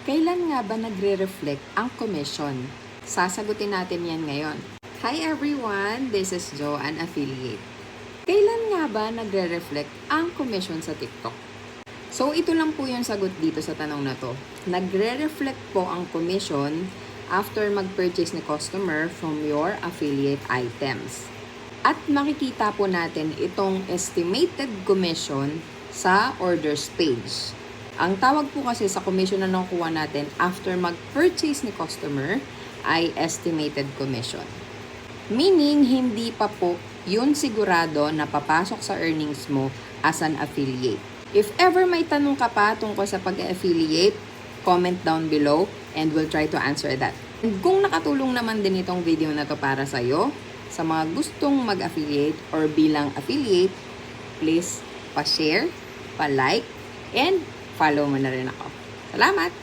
Kailan nga ba nagre-reflect ang commission? Sasagutin natin yan ngayon. Hi everyone! This is Jo, an affiliate. Kailan nga ba nagre-reflect ang commission sa TikTok? So ito lang po yung sagot dito sa tanong na to. Nagre-reflect po ang commission after mag-purchase ni customer from your affiliate items. At makikita po natin itong estimated commission sa orders page. Ang tawag po kasi sa commission na nakuha natin after mag-purchase ni customer ay estimated commission. Meaning, hindi pa po yun sigurado na papasok sa earnings mo as an affiliate. If ever may tanong ka pa tungkol sa pag-affiliate, comment down below and we'll try to answer that. And kung nakatulong naman din itong video na to para sa'yo, sa mga gustong mag-affiliate or bilang affiliate, please pa-share, pa-like, and follow mo na rin ako. Salamat!